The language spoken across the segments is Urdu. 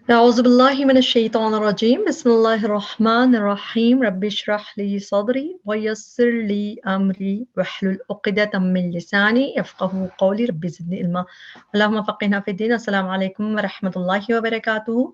أعوذ بالله من الشيطان الرجيم بسم الله الرحمن الرحيم رب اشرح لي صدري ويسر لي أمري واحلل عقدة من لساني يفقهوا قولي رب زدني علما اللهم فقهنا في الدين السلام عليكم ورحمة الله وبركاته.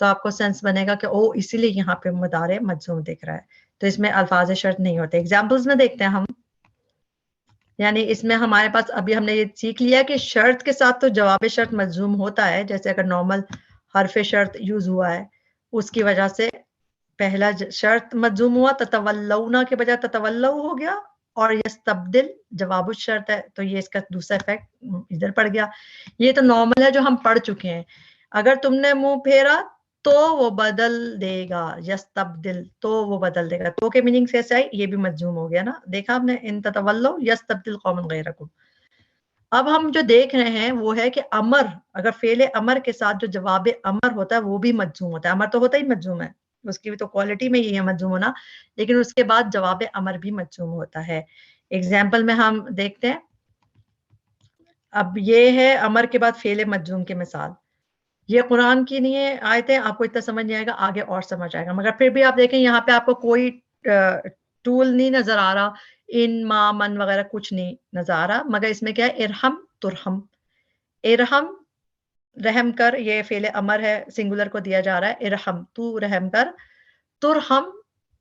تو آپ کو سینس بنے گا کہ او اسی لیے یہاں پہ مضارع مجزوم دکھ رہا ہے. تو اس میں الفاظ شرط نہیں ہوتے. ایگزامپلس میں دیکھتے ہیں ہم. یعنی اس میں ہمارے پاس ابھی ہم نے یہ سیکھ لیا کہ شرط کے ساتھ تو جواب شرط مجزوم ہوتا ہے. جیسے اگر نارمل حرف شرط یوز ہوا ہے اس کی وجہ سے پہلا شرط مجزوم ہوا, تتولونا کے بجائے تتولو ہو گیا, اور یستبدل جواب الشرط ہے تو یہ اس کا دوسرا افیکٹ ادھر پڑ گیا. یہ تو نارمل ہے جو ہم پڑھ چکے ہیں. اگر تم نے منہ پھیرا تو وہ بدل دے گا, یستبدل تو وہ بدل دے گا. تو کے میننگ کیسے آئی, یہ بھی مجزوم ہو گیا نا, دیکھا آپ نے, ان تتولو یستبدل قوما غیرکم. اب ہم جو دیکھ رہے ہیں وہ ہے کہ امر, اگر فعل امر کے ساتھ جو جواب امر ہوتا ہے وہ بھی مجزوم ہوتا ہے. امر تو ہوتا ہی مجزوم ہے, اس کی بھی تو کوالٹی میں یہ ہے مجزوم ہونا, لیکن اس کے بعد جواب امر بھی مجزوم ہوتا ہے. ایگزامپل میں ہم دیکھتے ہیں. اب یہ ہے امر کے بعد فعل مجزوم کی مثال. یہ قرآن کی نہیں ہے آیتیں, آپ کو اتنا سمجھ نہیں آئے گا, آگے اور سمجھ آئے گا. مگر پھر بھی آپ دیکھیں یہاں پہ آپ کو کوئی ٹول نہیں نظر آ رہا, ان ما من وغیرہ کچھ نہیں نظر آ رہا, مگر اس میں کیا ہے, ارحم ترحم. ارحم رحم کر, یہ فعل امر ہے, سنگولر کو دیا جا رہا ہے. ارحم تو رحم کر, ترحم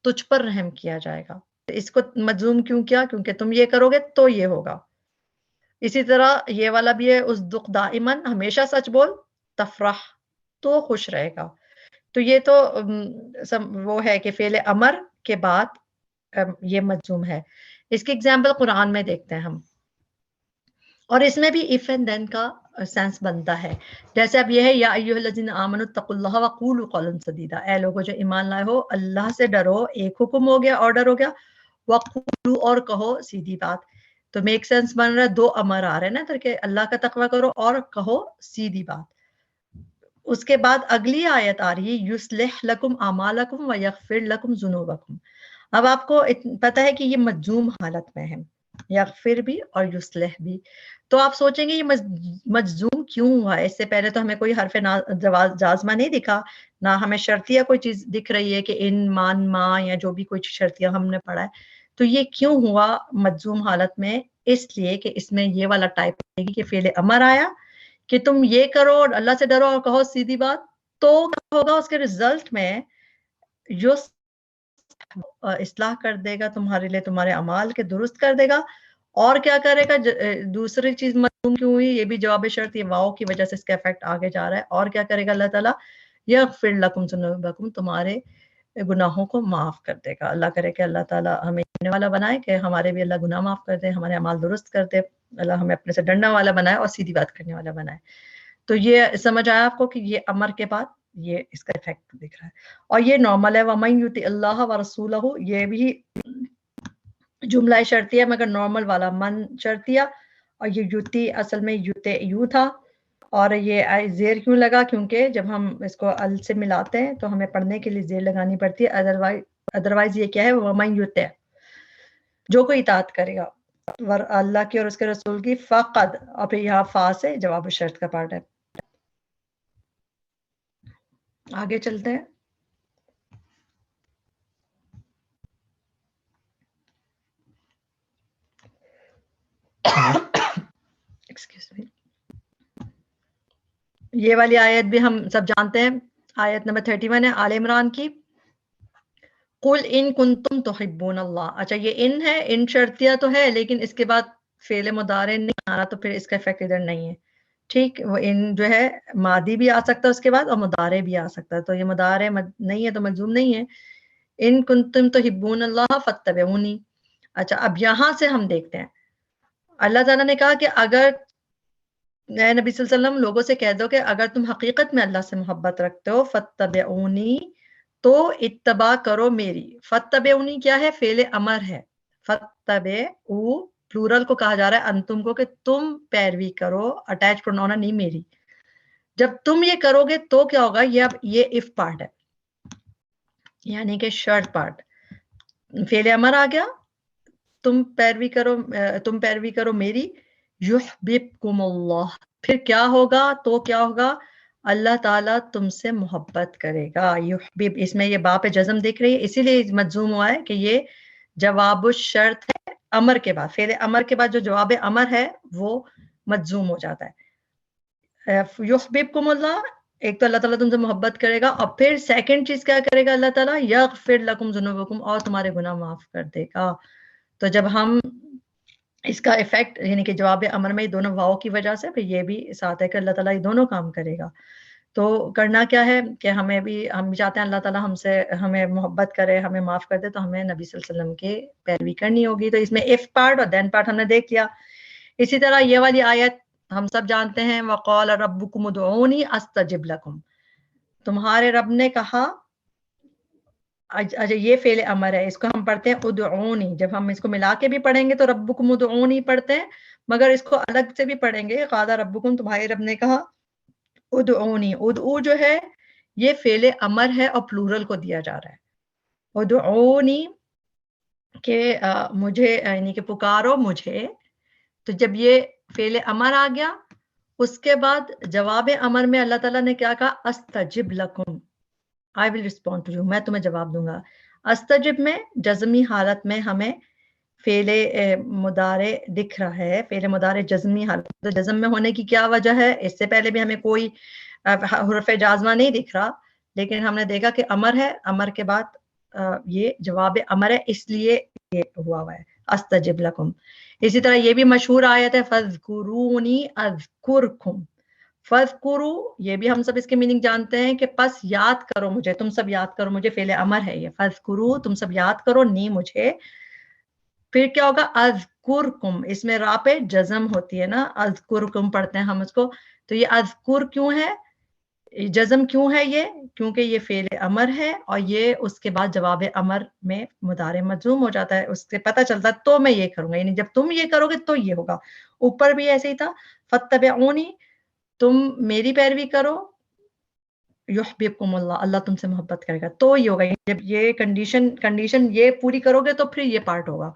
تجھ پر رحم کیا جائے گا. اس کو مجزوم کیوں کیا, کیونکہ تم یہ کرو گے تو یہ ہوگا. اسی طرح یہ والا بھی ہے, اس دق دائمن, ہمیشہ سچ بول, تفرح تو خوش رہے گا. تو یہ تو وہ ہے کہ فعل امر کے بعد یہ مجزوم ہے. اس کی ایگزامپل قرآن میں دیکھتے ہیں ہم, اور اس میں بھی اف اینڈ دین کا سینس بنتا ہے. جیسے اب یہ ہے, یا ایھا الذین آمنوا اتقوا اللہ وقولوا قولا سدیدا, اے لوگوں جو ایمان لائے ہو اللہ سے ڈرو. ایک حکم ہو گیا, آرڈر ہو گیا, وقولوا اور کہو سیدھی بات. تو میک سینس بن رہا ہے, دو امر آ رہے ہیں نا, تو کہ اللہ کا تقوی کرو اور کہو سیدھی بات. اس کے بعد اگلی آیت آ رہی ہے, یصلح لکم اعمالکم ویغفر لکم ذنوبکم. اب آپ کو پتہ ہے کہ یہ مجزوم حالت میں ہے, یغفر بھی اور یصلح بھی. تو آپ سوچیں گے یہ مجزوم کیوں ہوا ہے. اس سے پہلے تو ہمیں کوئی حرف جازمہ نہیں دکھا, نہ ہمیں شرطیہ کوئی چیز دکھ رہی ہے کہ ان مان ما یا جو بھی کوئی شرطیہ ہم نے پڑھا ہے. تو یہ کیوں ہوا مجزوم حالت میں, اس لیے کہ اس میں یہ والا ٹائپ ہے کہ فعل امر آیا کہ تم یہ کرو اور اللہ سے ڈرو اور کہو سیدھی بات. تو کیا ہوگا, اس کے رزلٹ میں جو اصلاح کر دے گا تمہارے لیے, تمہارے اعمال کے درست کر دے گا. اور کیا کرے گا, دوسری چیز مجزوم کیوں ہوئی, یہ بھی جواب شرط, یہ واو کی وجہ سے اس کا افیکٹ آگے جا رہا ہے. اور کیا کرے گا اللہ تعالیٰ, یغفر لکم ذنوبکم, تمہارے گناہوں کو معاف کر دے گا. اللہ کرے کہ اللہ تعالیٰ ہمیں کرنے والا بنائے, کہ ہمارے بھی اللہ گناہ معاف کر دے, ہمارے اعمال درست کر دے, اللہ ہمیں اپنے سے ڈرنے والا بنائے اور سیدھی بات کرنے والا بنائے. تو یہ سمجھ آیا آپ کو کہ یہ امر کے بعد یہ اس کا افیکٹ دکھ رہا ہے. اور یہ نارمل ہے, وَمَن یُطِعِ اللَّهَ وَرَسُولَهُ, یہ بھی جملہ شرطیہ مگر نارمل والا من شرطیہ, اور یہ یوتی اصل میں یوتے یو تھا. اور یہ زیر کیوں لگا, کیونکہ جب ہم اس کو ال سے ملاتے ہیں تو ہمیں پڑھنے کے لیے زیر لگانی پڑتی ہے. ادروائز یہ کیا ہے, وَمَن یُطِع, جو کوئی اطاعت کرے گا اللہ کی اور اس کے رسول کی, فقد, اور پھر یہاں فا سے جواب شرط کا پارٹ ہے. آگے چلتے ہیں. یہ والی آیت بھی ہم سب جانتے ہیں, آیت نمبر 31 ہے آل عمران کی. قل ان کنتم تحبون اللہ. اچھا یہ ان ہے, ان شرطیہ تو ہے, لیکن اس کے بعد فعل مضارع نہیں آ رہا, تو پھر اس کا افیکٹ ادھر نہیں ہے. ٹھیک, وہ ان جو ہے ماضی بھی آ سکتا ہے اس کے بعد, اور مضارع بھی آ سکتا ہے. تو یہ مضارع نہیں ہے تو مجزوم نہیں ہے. ان کنتم تحبون اللہ فاتبعونی. اچھا اب یہاں سے ہم دیکھتے ہیں, اللہ تعالیٰ نے کہا کہ اگر اے نبی صلی اللہ علیہ وسلم لوگوں سے کہہ دو کہ اگر تم حقیقت میں اللہ سے محبت رکھتے ہو, فاتبعونی, تو اتباع کرو میری. فاتبعونی کیا ہے, فعل امر ہے. فاتبعو پلورل کو کہا جا رہا ہے انتم کو, کہ تم پیروی کرو, اٹیچ پروناؤن نہیں میری. جب تم یہ کرو گے تو کیا ہوگا, یہ اب یہ اف پارٹ ہے, یعنی کہ شرط پارٹ. فعل امر آ گیا, تم پیروی کرو میری. یحببکم اللہ, پھر کیا ہوگا, تو کیا ہوگا, اللہ تعالیٰ تم سے محبت کرے گا. یحبب, اس میں یہ با پہ جزم دکھ رہی ہے, اسی لیے مجزوم ہوا ہے کہ یہ جواب الشرط ہے امر کے بعد. فعل امر کے بعد جو جواب امر ہے وہ مجزوم ہو جاتا ہے. یحببکم اللہ, ایک تو اللہ تعالیٰ تم سے محبت کرے گا، اور پھر سیکنڈ چیز کیا کرے گا اللہ تعالیٰ؟ یغفر لکم ذنوبکم، اور تمہارے گناہ معاف کر دے گا. تو جب ہم اس کا افیکٹ یعنی کہ جواب امر میں دونوں واؤ کی وجہ سے پھر یہ بھی ساتھ ہے کہ اللہ تعالیٰ یہ دونوں کام کرے گا. تو کرنا کیا ہے کہ ہم بھی چاہتے ہیں اللہ تعالیٰ ہمیں محبت کرے، ہمیں معاف کر دے، تو ہمیں نبی صلی اللہ علیہ وسلم کے پیروی کرنی ہوگی. تو اس میں اف پارٹ اور دین پارٹ ہم نے دیکھ لیا. اسی طرح یہ والی آیت ہم سب جانتے ہیں، وقال ربکم ادعونی استجب لکم. تمہارے رب نے کہا، اچھا یہ فعل امر ہے، اس کو ہم پڑھتے ہیں ادعونی. جب ہم اس کو ملا کے بھی پڑھیں گے تو ربکم ادعونی پڑھتے ہیں، مگر اس کو الگ سے بھی پڑھیں گے، قال ربکم، تمہارے رب نے کہا ادعونی. ادعو جو ہے یہ فعل امر ہے اور پلورل کو دیا جا رہا ہے. ادعونی کہ مجھے یعنی کہ پکارو مجھے. تو جب یہ فعل امر آ گیا، اس کے بعد جواب امر میں اللہ تعالیٰ نے کیا کہا؟ استجب لکم، I will respond to you، میں تمہیں جواب دوں گا. استجب میں جزمی حالت میں ہمیں فعل مضارع دکھ رہا ہے. فعل مضارع جزمی حالت، جزم میں ہونے کی کیا وجہ ہے؟ اس سے پہلے بھی ہمیں کوئی حرف جازمہ نہیں دکھ رہا، لیکن ہم نے دیکھا کہ امر ہے، امر کے بعد یہ جواب امر ہے، اس لیے یہ ہوا ہے استجب لکم. اسی طرح یہ بھی مشہور آیت ہے فَاذْكُرُونِي أَذْكُرْكُمْ. فَاذْكُرُوا، یہ بھی ہم سب اس کے میننگ جانتے ہیں کہ پس یاد کرو مجھے، تم سب یاد کرو مجھے. فعل امر ہے یہ، فَاذْكُرُوا، تم سب یاد کرو، نی مجھے. پھر کیا ہوگا؟ اذکرکم، اس میں را پہ جزم ہوتی ہے نا، اذکرکم پڑھتے ہیں ہم اس کو. تو یہ اذکر کیوں ہے، جزم کیوں ہے؟ یہ کیونکہ یہ فعل امر ہے اور یہ اس کے بعد جواب امر میں مضارع مجزوم ہو جاتا ہے. اس سے پتہ چلتا ہے تو میں یہ کروں گا، یعنی جب تم یہ کرو گے تو یہ ہوگا. اوپر بھی ایسے ہی تھا، فَاتَّبِعُونِی، تم میری پیروی کرو، یحببکم اللہ، اللہ تم سے محبت کرے گا، تو یہ ہوگا. جب یہ کنڈیشن یہ پوری کرو گے تو پھر یہ پارٹ ہوگا.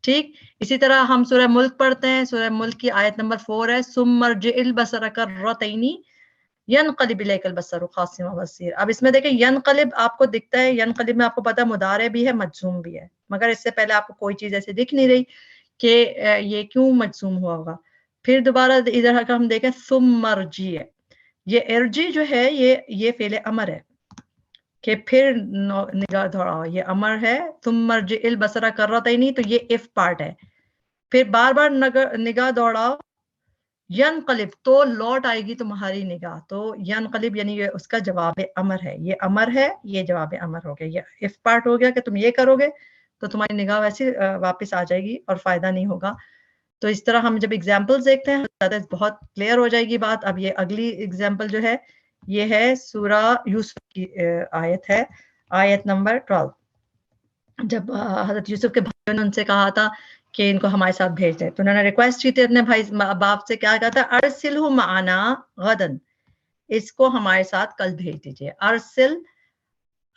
ٹھیک. اسی طرح ہم سورہ ملک پڑھتے ہیں، سورہ ملک کی آیت نمبر 4 ہے، ثم ارجع البصر کرتین ینقلب الیک البصر خاسئا وهو حسیر. اب اس میں دیکھیں ینقلب آپ کو دکھتا ہے، ینقلب میں آپ کو پتا مضارع بھی ہے مجزوم بھی ہے، مگر اس سے پہلے آپ کو کوئی چیز ایسے دکھ نہیں رہی کہ یہ کیوں مجزوم ہوا ہوگا. پھر دوبارہ ادھر کا ہم دیکھیں ثم ارجع، یہ ارجی جو ہے یہ فعل امر ہے کہ پھر نگاہ دوڑاؤ، یہ امر ہے. ثم ارجع البصر کرتین، تو یہ اف پارٹ ہے. پھر بار بار نگاہ دوڑاؤ، ینقلب، تو لوٹ آئے گی تمہاری نگاہ. تو ینقلب یعنی یہ اس کا جواب امر ہے، یہ امر ہے، یہ جواب امر ہو گیا، یہ اف پارٹ ہو گیا کہ تم یہ کرو گے تو تمہاری نگاہ ویسے واپس آ جائے گی اور فائدہ نہیں ہوگا. تو اس طرح ہم جب ایگزامپل دیکھتے ہیں بہت کلیئر ہو جائے گی بات. اب یہ اگلی ایگزامپل جو ہے یہ ہے سورہ یوسف کی آیت ہے، آیت نمبر 12. جب حضرت یوسف کے بھائیوں نے ان سے کہا تھا کہ ان کو ہمارے ساتھ بھیج دیں، تو انہوں نے ریکویسٹ کی تھی اپنے بھائی باپ سے، کیا کہا تھا؟ ارسلہ معنا غدن، اس کو ہمارے ساتھ کل بھیج دیجئے.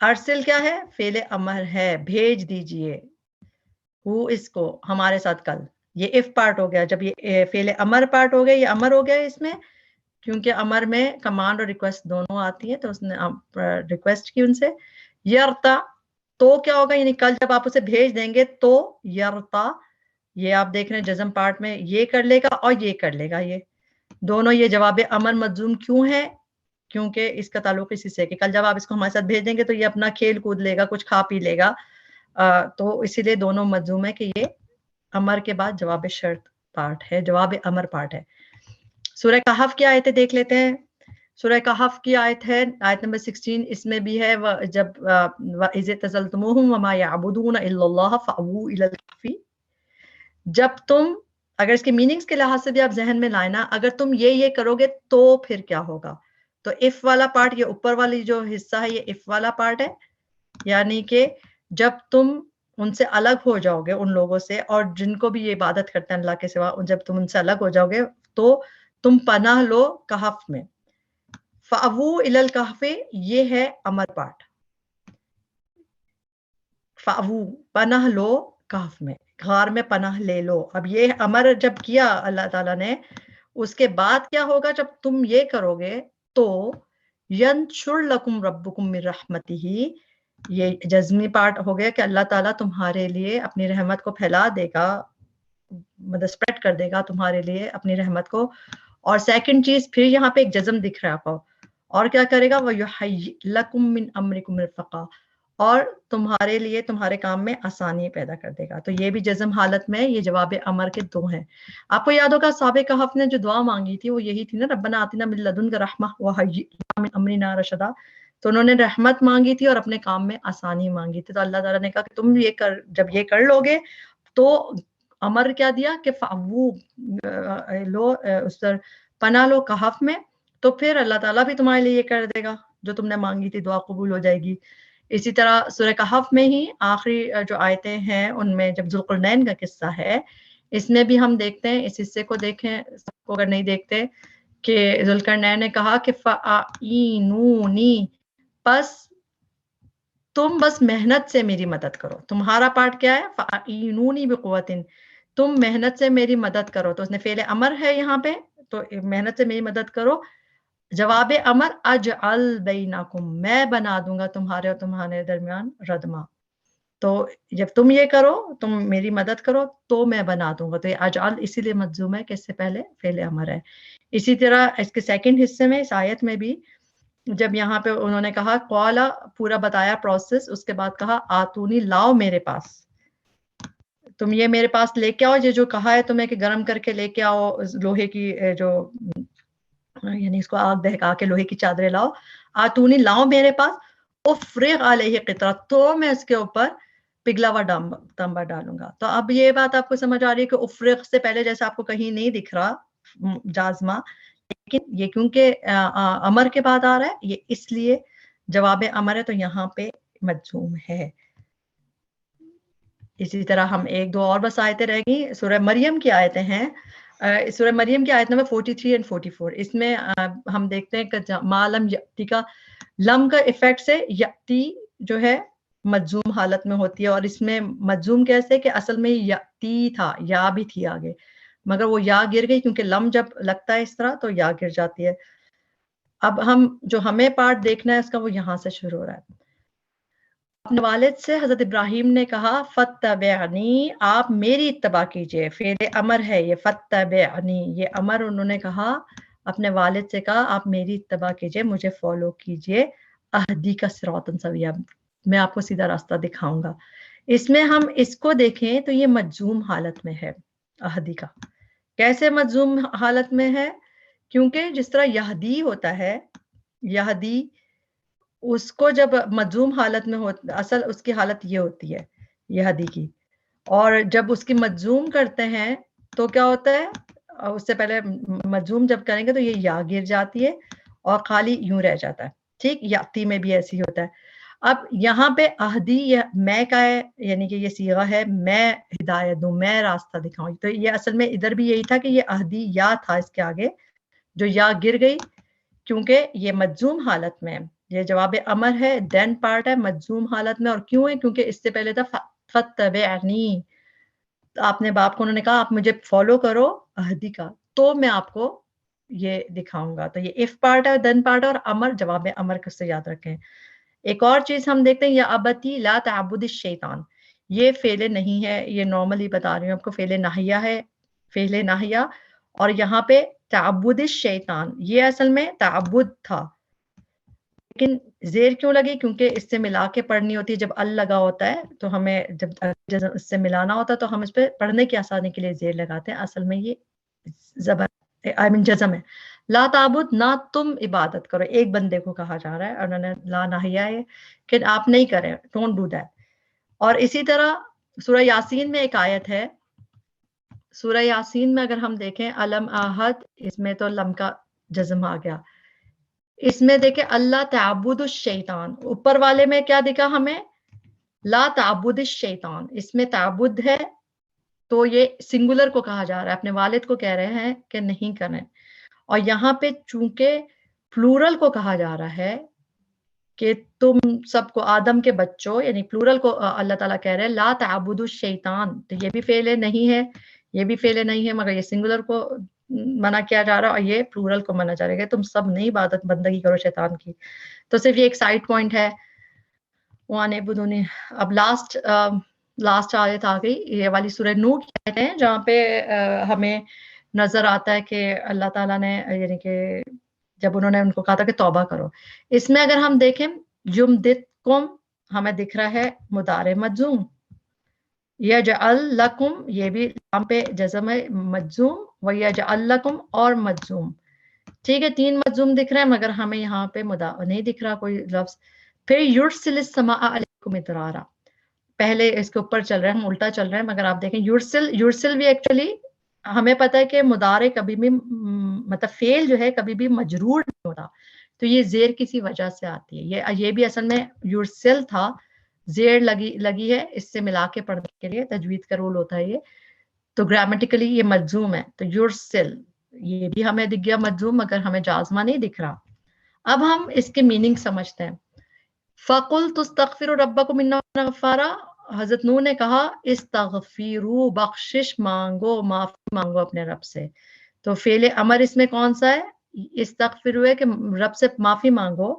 ارسل کیا ہے؟ فعل امر ہے، بھیج دیجئے. اس کو ہمارے ساتھ کل، یہ اف پارٹ ہو گیا. جب یہ فعل امر پارٹ ہو گیا، یہ امر ہو گیا اس میں، کیونکہ امر میں کمانڈ اور ریکویسٹ دونوں آتی ہیں، تو اس نے ریکویسٹ کی ان سے. یرتا، تو کیا ہوگا؟ یعنی کل جب آپ اسے بھیج دیں گے تو یرتا، یہ آپ دیکھ رہے ہیں جزم پارٹ میں یہ کر لے گا اور یہ کر لے گا، یہ دونوں. یہ جواب امر مجزوم کیوں ہے؟ کیونکہ اس کا تعلق اسی سے کہ کل جب آپ اس کو ہمارے ساتھ بھیج دیں گے تو یہ اپنا کھیل کود لے گا، کچھ کھا پی لے گا. تو اسی لیے دونوں مجزوم ہے کہ یہ امر کے بعد جواب شرط پارٹ ہے، جواب امر پارٹ ہے. سورہ کہف کی آیتیں دیکھ لیتے ہیں. سورہ کہف کی آیت ہے آیت نمبر 16، اس میں بھی ہے جب وَإِذِ اعْتَزَلْتُمُوهُمْ وَمَا يَعْبُدُونَ إِلَّا اللَّهَ فَأْوُوا إِلَى الْكَهْفِ. جب تم، اگر اس کے میننگز کے لحاظ سے بھی آپ ذہن میں لائیں نا، اگر تم یہ کرو گے تو پھر کیا ہوگا؟ تو اف والا پارٹ، یہ اوپر والی جو حصہ ہے یہ اف والا پارٹ ہے، یعنی کہ جب تم ان سے الگ ہو جاؤ گے، ان لوگوں سے اور جن کو بھی یہ عبادت کرتے ہیں اللہ کے سوا، جب تم ان سے الگ ہو جاؤ گے تو تم پناہ لو کہف میں. فَأْوُوا إِلَى الْكَهْفِ، یہ ہے امر پارٹ. فَأْوُوا، پناہ لو کہف میں، غار میں پناہ لے لو. اب یہ امر جب کیا اللہ تعالیٰ نے، اس کے بعد کیا ہوگا؟ جب تم یہ کرو گے تو يَنْشُرْ لَكُمْ رَبُّكُمْ مِنْ رَحْمَتِهِ، یہ جزمی پارٹ ہو گیا کہ اللہ تعالیٰ تمہارے لیے اپنی رحمت کو پھیلا دے گا، مطلب اسپریڈ کر دے گا تمہارے لیے اپنی رحمت کو. اور سیکنڈ چیز پھر یہاں پہ ایک جزم دکھ رہا ہے آپ کو، اور کیا کرے گا وَيُحَيِّئْ لَكُم مِّنْ أَمْرِكُمْ مِرْفَقًا، اور تمہارے لیے تمہارے کام میں آسانی پیدا کر دے گا. تو یہ بھی جزم حالت میں یہ جواب امر کے دو ہیں. آپ کو یاد ہوگا سابق کہف نے جو دعا مانگی تھی وہ یہی تھی نا، ربنا آتنا من لدنک رحمہ وہیئ لنا من امرنا رشدا. تو انہوں نے رحمت مانگی تھی اور اپنے کام میں آسانی مانگی تھی. تو اللہ تعالیٰ نے کہا کہ تم یہ جب یہ کر لو گے تو امر کیا دیا کہ فاوو لو اس پر پناہ لو کہف میں، تو پھر اللہ تعالیٰ بھی تمہارے لیے یہ کر دے گا جو تم نے مانگی تھی، دعا قبول ہو جائے گی. اسی طرح سورہ کہف میں ہی آخری جو آیتیں ہیں ان میں جب ذوالقرنین کا قصہ ہے، اس میں بھی ہم دیکھتے ہیں، اس حصے کو دیکھیں سب کو اگر نہیں دیکھتے، کہ ذوالقرنین نے کہا کہ فَأَعِینُونِی، پس تم بس محنت سے میری مدد کرو. تمہارا پارٹ کیا ہے؟ فَأَعِینُونِی بِقُوَّةٍ، تم محنت سے میری مدد کرو. تو اس نے فعل امر ہے یہاں پہ، تو محنت سے میری مدد کرو. جواب امر اجعل بینکم، میں بنا دوں گا تمہارے اور تمہارے درمیان ردما. تو جب تم یہ کرو، تم میری مدد کرو تو میں بنا دوں گا. تو یہ اجعل اسی لیے مجزوم ہے کہ اس سے پہلے فعل امر ہے. اسی طرح اس کے سیکنڈ حصے میں اس آیت میں بھی جب یہاں پہ انہوں نے کہا قالا، پورا بتایا پروسیس، اس کے بعد کہا آتونی، لاؤ میرے پاس، تم یہ میرے پاس لے کے آؤ، یہ جو کہا ہے تمہیں کہ گرم کر کے لے کے آؤ لوہے کی جو یعنی اس کو آگ دہکا کے لوہے کی چادریں لاؤ. آتونی، لاؤ میرے پاس. افرغ علیہ قطرہ، تو میں اس کے اوپر پگھلا ہوا تانبا ڈالوں گا. تو اب یہ بات آپ کو سمجھ آ رہی ہے کہ افرغ سے پہلے جیسا آپ کو کہیں نہیں دکھ رہا جازمہ، لیکن یہ کیونکہ امر کے بعد آ رہا ہے، یہ اس لیے جواب امر ہے، تو یہاں پہ مجزوم ہے. اسی طرح ہم ایک دو اور بس آیتیں رہ گئی. سورہ مریم کی آیتیں ہیں، سورہ مریم کی آیت نمبر 43 اور 44. اس میں ہم دیکھتے ہیں کہ معلم یأتی کا لم کا ایفیکٹ سے یأتی جو ہے مجزوم حالت میں ہوتی ہے، اور اس میں مجزوم کیسے کہ اصل میں یأتی تھا، یا بھی تھی آگے، مگر وہ یا گر گئی کیونکہ لم جب لگتا ہے اس طرح تو یا گر جاتی ہے. اب جو ہمیں پارٹ دیکھنا ہے اس کا وہ یہاں سے شروع ہو رہا ہے. اپنے والد سے حضرت ابراہیم نے کہا فَاتَّبِعْنِی، آپ میری اتباع کیجئے. فعل امر ہے یہ فَاتَّبِعْنِی، یہ امر انہوں نے کہا اپنے والد سے، کہا آپ میری اتباع کیجئے، مجھے فالو کیجئے. اہدیک صراطا سویا، میں آپ کو سیدھا راستہ دکھاؤں گا. اس میں ہم اس کو دیکھیں تو یہ مجزوم حالت میں ہے. اہدی کا کیسے مجزوم حالت میں ہے؟ کیونکہ جس طرح یہدی ہوتا ہے، یہدی اس کو جب مجزوم حالت میں اصل اس کی حالت یہ ہوتی ہے یہدی کی، اور جب اس کی مجزوم کرتے ہیں تو کیا ہوتا ہے؟ اس سے پہلے مجزوم جب کریں گے تو یہ یا گر جاتی ہے اور خالی یوں رہ جاتا ہے. ٹھیک، یاتی میں بھی ایسی ہوتا ہے. اب یہاں پہ اہدی یہ میں کا ہے، یعنی کہ یہ صیغہ ہے میں ہدایت دوں، میں راستہ دکھاؤں. تو یہ اصل میں ادھر بھی یہی تھا کہ یہ اہدی یا تھا اس کے آگے، جو یا گر گئی کیونکہ یہ مجزوم حالت میں، یہ جواب امر ہے، دین پارٹ ہے مجزوم حالت میں. اور کیوں ہے؟ کیونکہ اس سے پہلے تھا فَاتَّبِعْنِی، آپ نے باپ کو انہوں نے کہا آپ مجھے فالو کرو اہدی کا، تو میں آپ کو یہ دکھاؤں گا. تو یہ اف پارٹ ہے، دین پارٹ ہے، اور امر جواب امر کو سے یاد رکھیں. ایک اور چیز ہم دیکھتے ہیں، یا ابتی لا تعبد الشیطان، یہ فعل نہیں ہے، یہ نارملی بتا رہی ہوں آپ کو، فعل ناہیہ ہے، فعل ناہیہ. اور یہاں پہ تعبد الشیطان، یہ اصل میں تعبد تھا، لیکن زیر کیوں لگی؟ کیونکہ اس سے ملا کے پڑھنی ہوتی ہے. جب ال لگا ہوتا ہے تو ہمیں جب اس سے ملانا ہوتا ہے تو ہم اس پہ پڑھنے کی آسانی کے لیے زیر لگاتے ہیں. اصل میں یہ زبر جزم ہے. لا تعبد، نہ تم عبادت کرو، ایک بندے کو کہا جا رہا ہے، اور انہوں نے لا ناہیہ ہے کہ آپ نہیں کریں، ڈونٹ ڈو دیٹ. اور اسی طرح سورہ یاسین میں ایک آیت ہے، سورہ یاسین میں اگر ہم دیکھیں علم آہد، اس میں تو لم کا جزم آ گیا. اس میں دیکھیں اللہ تعبد الشیطان، اوپر والے میں کیا دکھا ہمیں؟ لا تعبد الشیطان، اس میں تعبد ہے تو یہ سنگولر کو کہا جا رہا ہے، اپنے والد کو کہہ رہے ہیں کہ نہیں کریں. اور یہاں پہ چونکہ پلورل کو کہا جا رہا ہے کہ تم سب کو، آدم کے بچوں، یعنی پلورل کو اللہ تعالیٰ کہہ رہے ہیں لا تعبد الشیطان. تو یہ بھی فعل نہیں ہے، یہ بھی فعل نہیں ہے، مگر یہ سنگولر کو منع کیا جا رہا ہے اور یہ پلورل کو منع جا رہا ہے کہ تم سب نہیں عبادت بندگی کرو شیطان کی. تو صرف یہ ایک سائڈ پوائنٹ ہے. وَأَنِ اعْبُدُونِی. اب لاسٹ آیت آ گئی، یہ والی سورہ نوح کی آیت ہے، جہاں پہ ہمیں نظر آتا ہے کہ اللہ تعالیٰ نے، یعنی کہ جب انہوں نے ان کو کہا تھا کہ توبہ کرو. اس میں اگر ہم دیکھیں یمددکم ہمیں دکھ رہا ہے مضارع مجزوم، یجعل لکم یہ بھی لام پہ جزم ہے مجزوم، ویجعل لکم اور مجزوم. ٹھیک ہے 3 مجزوم دکھ رہے ہیں مگر ہمیں یہاں پہ نہیں دکھ رہا کوئی لفظ. پھر یرسل السماء علیکم مدرارا، پہلے اس کے اوپر چل رہے ہیں ہم الٹا چل رہے ہیں مگر آپ دیکھیں یرسل بھی ایکچولی ہمیں پتہ ہے کہ مضارع کبھی بھی مطلب فعل جو ہے کبھی بھی مجرور نہیں ہوتا، تو یہ زیر کسی وجہ سے آتی ہے. یہ بھی اصل میں یرسل تھا، زیر لگی ہے اس سے ملا کے پڑھنے کے لیے تجوید کا رول ہوتا ہے یہ، تو گرامیٹیکلی یہ مجزوم ہے. تو یرسل یہ بھی ہمیں دکھ گیا مجزوم مگر ہمیں جازمہ نہیں دکھ رہا. اب ہم اس کے میننگ سمجھتے ہیں. فَقُلْتُ اسْتَغْفِرُوا رَبَّكُمْ إِنَّهُ كَانَ غَفَّارًا، حضرت نوح نے کہا استغفروا بخشش مانگو، معافی مانگو اپنے رب سے. تو فعل امر اس میں کون سا ہے؟ استغفروا ہے کہ رب سے معافی مانگو،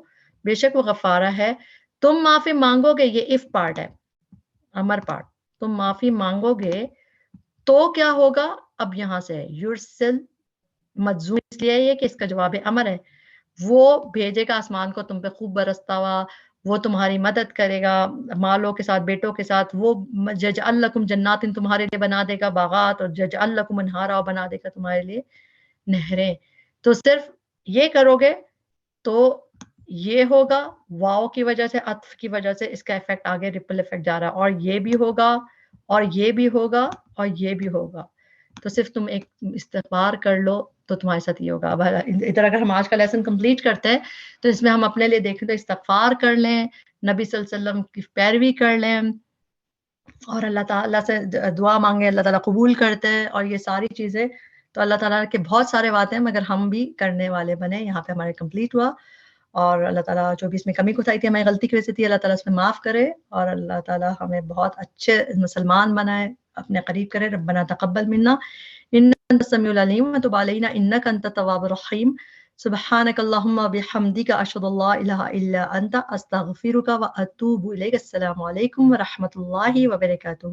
بے شک وہ غفارہ ہے. تم معافی مانگو گے، یہ اف پارٹ ہے، امر پارٹ. تم معافی مانگو گے تو کیا ہوگا؟ اب یہاں سے یرسل مجزوم اس لیے یہ کہ اس کا جواب امر ہے، وہ بھیجے گا آسمان کو تم پہ خوب برستا ہوا، وہ تمہاری مدد کرے گا مالوں کے ساتھ بیٹوں کے ساتھ. وہ یجعل لکم جنات تمہارے لیے بنا دے گا باغات، اور یجعل لکم انہارا بنا دے گا تمہارے لیے نہریں. تو صرف یہ کرو گے تو یہ ہوگا، واو کی وجہ سے عطف کی وجہ سے اس کا ایفیکٹ آگے ریپل ایفیکٹ جا رہا ہے، اور یہ بھی ہوگا اور یہ بھی ہوگا اور یہ بھی ہوگا. تو صرف تم ایک استغفار کر لو تو تمہارے ساتھ یہ ہوگا. اب ادھر اگر ہم آج کا لیسن کمپلیٹ کرتے ہیں تو اس میں ہم اپنے لیے دیکھیں تو استغفار کر لیں، نبی صلی اللہ علیہ وسلم کی پیروی کر لیں اور اللہ تعالیٰ سے دعا مانگیں، اللہ تعالیٰ قبول کرتے ہیں. اور یہ ساری چیزیں تو اللہ تعالیٰ کے بہت سارے باتیں ہیں مگر ہم بھی کرنے والے بنے. یہاں پہ ہمارے کمپلیٹ ہوا، اور اللہ تعالیٰ جو بھی اس میں کمی کوتاہی تھی ہماری غلطی کی وجہ سے تھی، اللہ تعالیٰ اس میں معاف کرے، اور اللہ تعالیٰ ہمیں بہت اچھے مسلمان بنائے، اپنے قریب کرے. ربنا تقبل منا انک انت السمیع العلیم وتب علینا انک انت التواب الرحیم. سبحانک اللہم بحمدک اشہد ان لا الہ الا انت استغفرک واتوب الیک. السلام علیکم ورحمۃ اللہ وبرکاتہ.